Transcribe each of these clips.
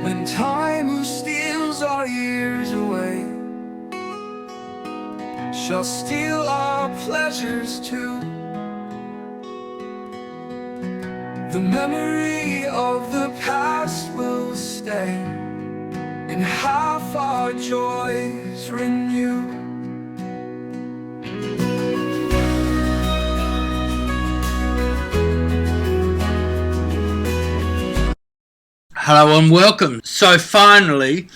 When time steals our years away, shall steal our pleasures too. The memory of the past will stay, and half our joys renew. Hello and welcome. So finally,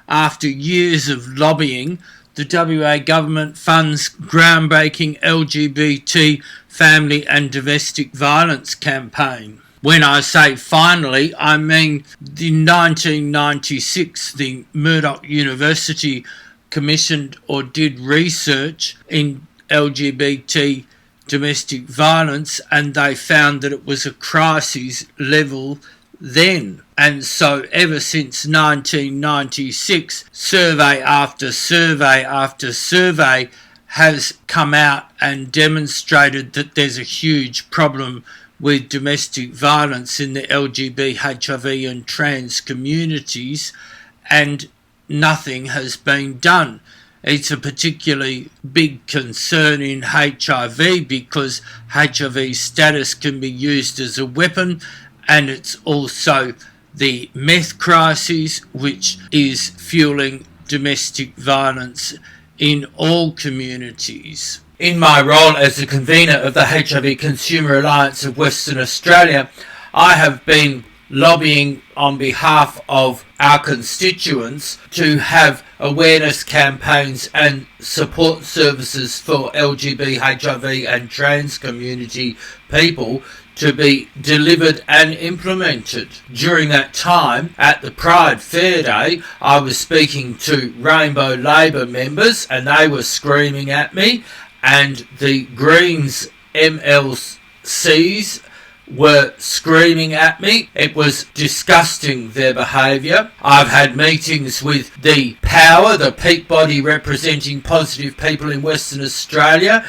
after years of lobbying, the WA government funds groundbreaking LGBT family and domestic violence campaign. When I say finally, I mean in 1996 the Murdoch University commissioned or did research in LGBT domestic violence, and they found that it was a crisis level then. And so ever since 1996, survey after survey after survey has come out and demonstrated that there's a huge problem with domestic violence in the LGBT, HIV and trans communities, and nothing has been done. It's a particularly big concern in HIV because HIV status can be used as a weapon, and it's also the meth crisis, which is fueling domestic violence in all communities. In my role as the convener of the HIV Consumer Alliance of Western Australia, I have been lobbying on behalf of our constituents to have awareness campaigns and support services for LGBT, HIV and trans community people to be delivered and implemented. During that time, at the Pride Fair Day, I was speaking to Rainbow Labor members and they were screaming at me, and the Greens MLCs were screaming at me. It was disgusting, their behaviour. I've had meetings with the Power, the peak body representing positive people in Western Australia,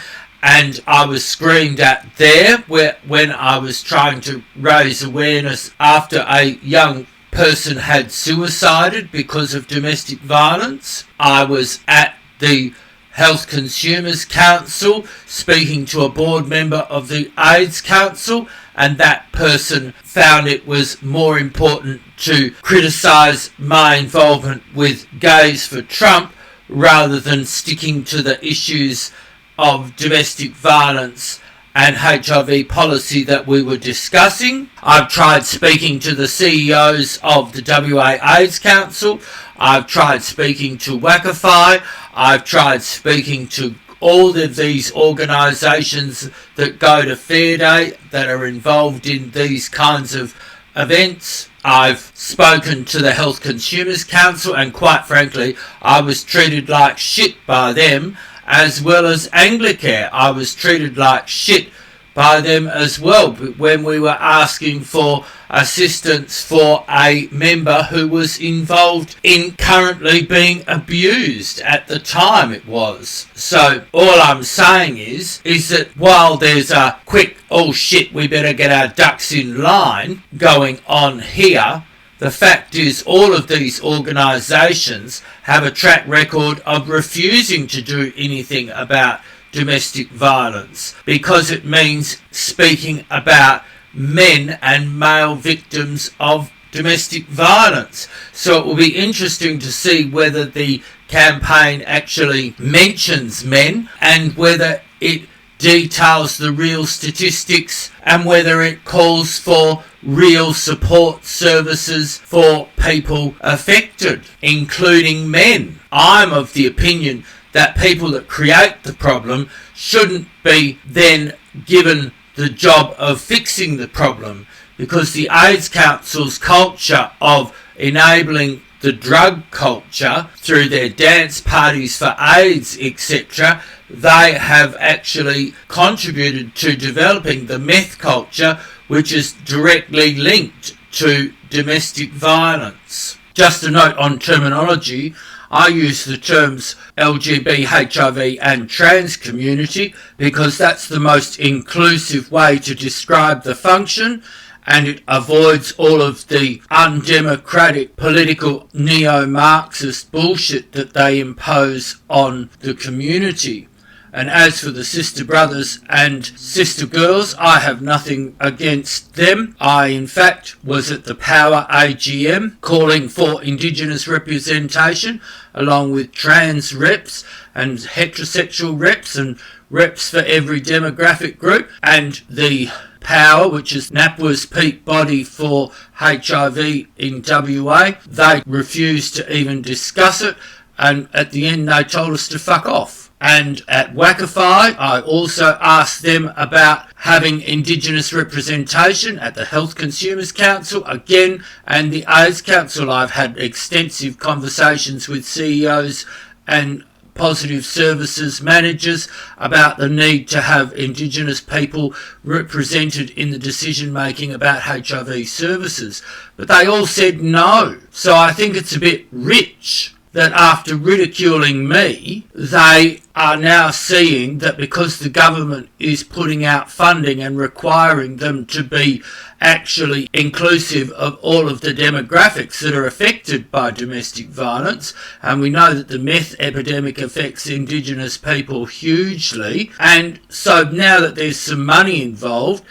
and I was screamed at there when I was trying to raise awareness after a young person had suicided because of domestic violence. I was at the Health Consumers Council speaking to a board member of the AIDS Council, and that person found it was more important to criticise my involvement with Gays for Trump rather than sticking to the issues of domestic violence and HIV policy that we were discussing. I've tried speaking to the CEOs of the WA AIDS Council. I've tried speaking to WACAFI. I've tried speaking to all of these organisations that go to Fair Day that are involved in these kinds of events. I've spoken to the Health Consumers Council, and quite frankly, I was treated like shit by them, as well as Anglicare. I was treated like shit by them as well when we were asking for assistance for a member who was involved in currently being abused at the time it was. So all I'm saying is that while there's a quick, oh shit, we better get our ducks in line going on here, the fact is all of these organisations have a track record of refusing to do anything about domestic violence because it means speaking about men and male victims of domestic violence. So it will be interesting to see whether the campaign actually mentions men and whether it details the real statistics and whether it calls for real support services for people affected, including men. I'm of the opinion that people that create the problem shouldn't be then given the job of fixing the problem, because the AIDS Council's culture of enabling the drug culture through their dance parties for AIDS, etc., they have actually contributed to developing the meth culture, which is directly linked to domestic violence. Just a note on terminology, I use the terms LGBT, HIV and trans community because that's the most inclusive way to describe the function, and it avoids all of the undemocratic political neo-Marxist bullshit that they impose on the community. And as for the sister brothers and sister girls, I have nothing against them. I, in fact, was at the Power AGM calling for Indigenous representation, along with trans reps and heterosexual reps and reps for every demographic group. And the Power, which is NAPWA's peak body for HIV in WA, they refused to even discuss it. And at the end, they told us to fuck off. And at Wacify, I also asked them about having Indigenous representation at the Health Consumers Council again, and the AIDS Council. I've had extensive conversations with CEOs and positive services managers about the need to have Indigenous people represented in the decision making about HIV services. But they all said no. So I think it's a bit rich that after ridiculing me, they are now seeing that because the government is putting out funding and requiring them to be actually inclusive of all of the demographics that are affected by domestic violence, and we know that the meth epidemic affects Indigenous people hugely, and so now that there's some money involved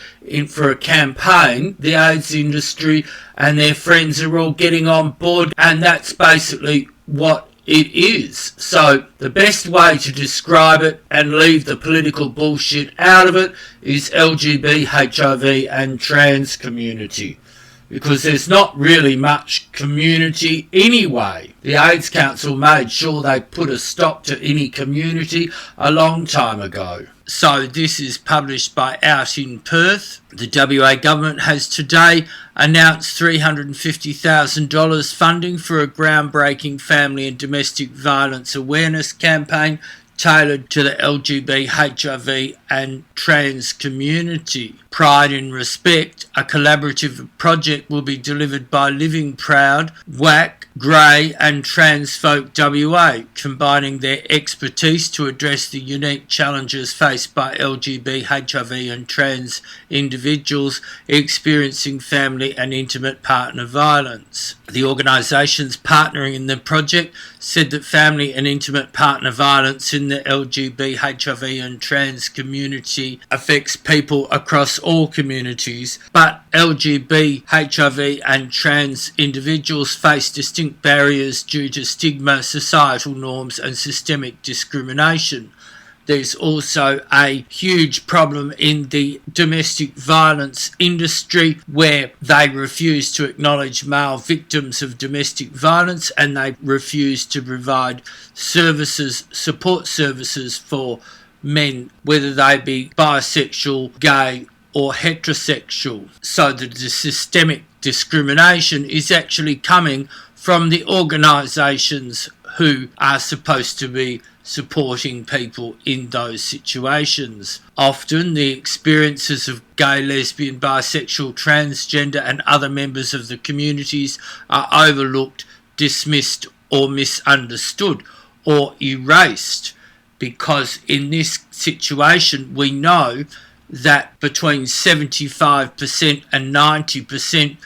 for a campaign, the AIDS industry and their friends are all getting on board, and that's basically what it is. So the best way to describe it and leave the political bullshit out of it is LGBT, HIV and trans community, because there's not really much community anyway. The AIDS Council made sure they put a stop to any community a long time ago. So this is published by Out in Perth. The WA government has today announced $350,000 funding for a groundbreaking family and domestic violence awareness campaign tailored to the LGBT, HIV and trans community. Pride in Respect, a collaborative project, will be delivered by Living Proud, WAC, Grey and Trans Folk WA, combining their expertise to address the unique challenges faced by LGBT, HIV and trans individuals experiencing family and intimate partner violence. The organisations partnering in the project said that family and intimate partner violence in the LGBT, HIV and trans community affects people across all communities, but LGBT, HIV and trans individuals face distinct barriers due to stigma, societal norms and systemic discrimination. There's also a huge problem in the domestic violence industry where they refuse to acknowledge male victims of domestic violence, and they refuse to provide services, support services for men, whether they be bisexual, gay or heterosexual. So the systemic discrimination is actually coming from the organisations who are supposed to be supporting people in those situations. Often the experiences of gay, lesbian, bisexual, transgender and other members of the communities are overlooked, dismissed or misunderstood or erased, because in this situation we know that between 75% and 90%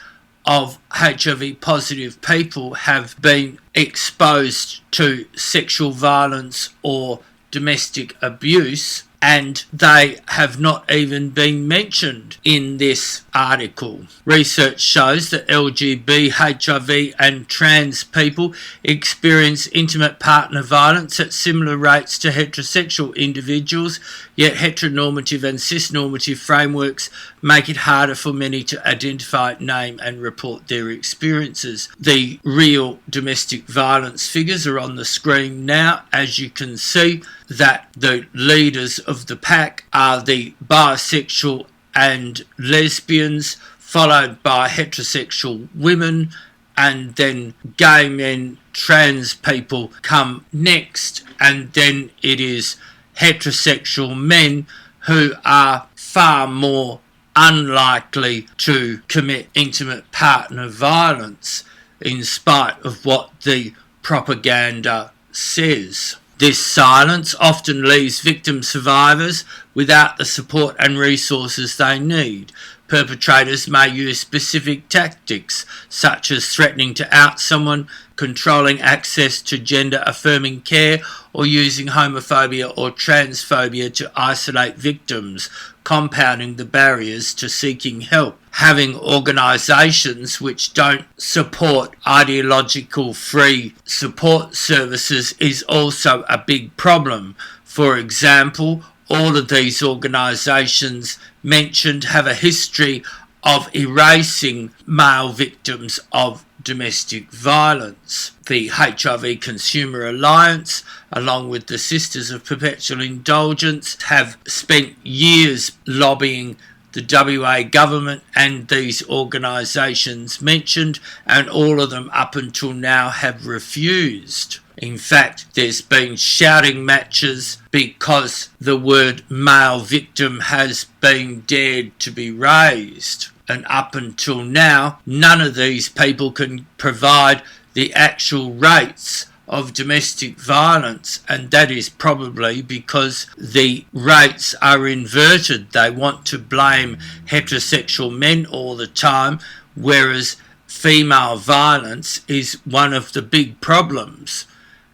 of HIV positive people have been exposed to sexual violence or domestic abuse, and they have not even been mentioned in this article. Research shows that LGBT, HIV and trans people experience intimate partner violence at similar rates to heterosexual individuals, yet heteronormative and cisnormative frameworks make it harder for many to identify, name and report their experiences. The real domestic violence figures are on the screen now. As you can see, that the leaders of the pack are the bisexual and lesbians, followed by heterosexual women, and then gay men, trans people come next, and then it is heterosexual men who are far more unlikely to commit intimate partner violence, in spite of what the propaganda says. This silence often leaves victim survivors without the support and resources they need. Perpetrators may use specific tactics, such as threatening to out someone, controlling access to gender-affirming care, or using homophobia or transphobia to isolate victims, compounding the barriers to seeking help. Having organisations which don't support ideological free support services is also a big problem. For example, all of these organisations mentioned have a history of erasing male victims of domestic violence. The HIV Consumer Alliance, along with the Sisters of Perpetual Indulgence, have spent years lobbying the WA government and these organisations mentioned, and all of them up until now have refused. In fact, there's been shouting matches because the word male victim has been dared to be raised. And up until now, none of these people can provide the actual rates of domestic violence, and that is probably because the rates are inverted. They want to blame heterosexual men all the time, whereas female violence is one of the big problems.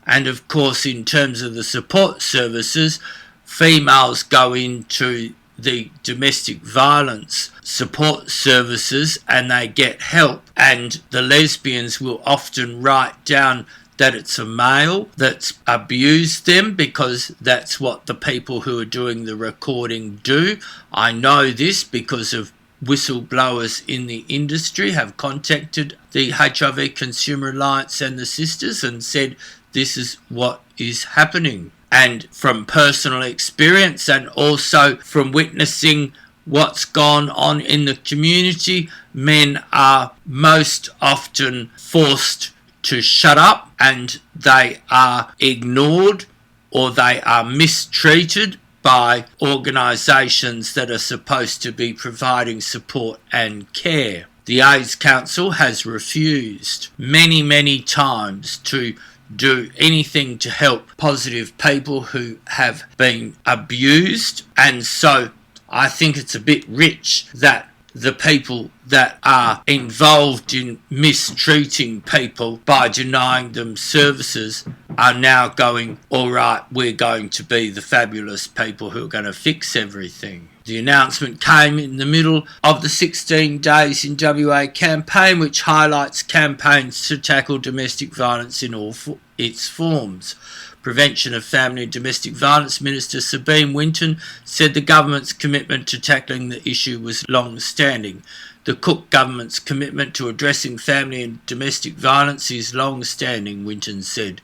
And of course, in terms of the support services, females go into the domestic violence support services and they get help, and the lesbians will often write down that it's a male that's abused them because that's what the people who are doing the recording do. I know this because of whistleblowers in the industry have contacted the HIV Consumer Alliance and the sisters and said this is what is happening. And from personal experience and also from witnessing what's gone on in the community, men are most often forced to shut up and they are ignored or they are mistreated by organisations that are supposed to be providing support and care. The AIDS Council has refused many times to do anything to help positive people who have been abused, and so I think it's a bit rich that the people that are involved in mistreating people by denying them services are now going, all right, we're going to be the fabulous people who are going to fix everything. The announcement came in the middle of the 16 Days in WA campaign, which highlights campaigns to tackle domestic violence in all its forms. Prevention of Family and Domestic Violence Minister Sabine Winton said the government's commitment to tackling the issue was long-standing. The Cook government's commitment to addressing family and domestic violence is long-standing, Winton said.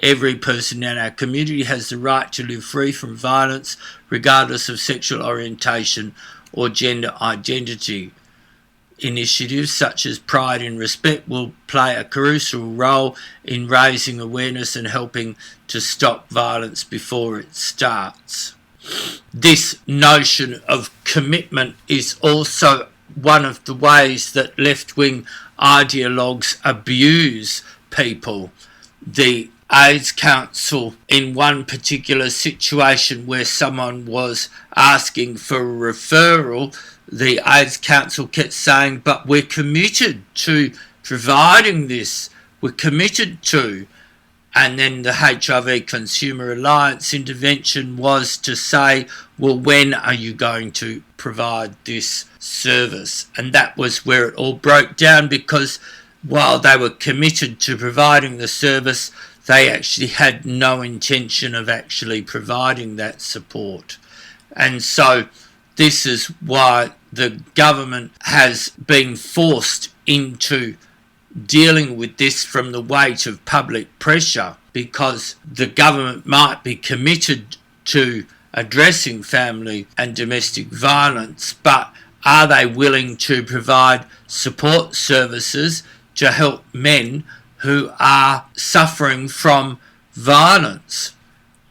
Every person in our community has the right to live free from violence, regardless of sexual orientation or gender identity. Initiatives such as Pride in Respect will play a crucial role in raising awareness and helping to stop violence before it starts. This notion of commitment is also one of the ways that left-wing ideologues abuse people. The AIDS Council, in one particular situation where someone was asking for a referral, the AIDS Council kept saying, but we're committed to providing this, we're committed to. And then the HIV Consumer Alliance intervention was to say, well, when are you going to provide this service? And that was where it all broke down, because while they were committed to providing the service, they actually had no intention of actually providing that support. And so this is why the government has been forced into dealing with this from the weight of public pressure, because the government might be committed to addressing family and domestic violence, but are they willing to provide support services to help men who are suffering from violence?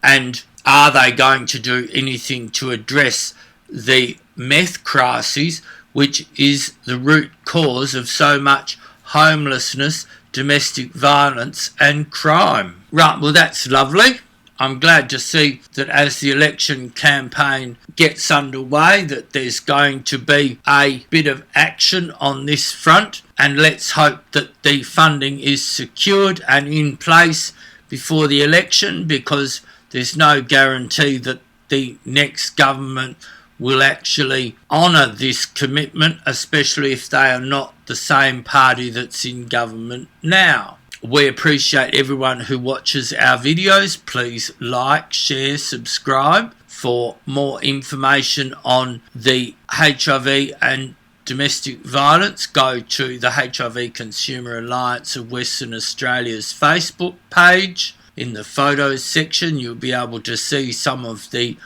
And are they going to do anything to address the meth crisis, which is the root cause of so much homelessness, domestic violence and crime? Right, well, that's lovely. I'm glad to see that as the election campaign gets underway, that there's going to be a bit of action on this front, and let's hope that the funding is secured and in place before the election, because there's no guarantee that the next government will actually honour this commitment, especially if they are not the same party that's in government now. We appreciate everyone who watches our videos. Please like, share, subscribe. For more information on the HIV and domestic violence, go to the HIV Consumer Alliance of Western Australia's Facebook page. In the photos section, you'll be able to see some of the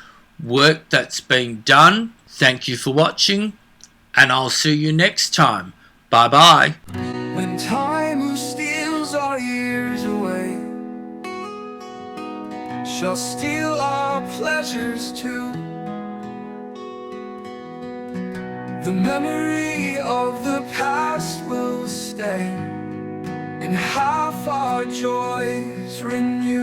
work that's been done. Thank you for watching, and I'll see you next time. Bye bye. When time steals our years away, shall steal our pleasures too. The memory of the past will stay, and half our joys renew.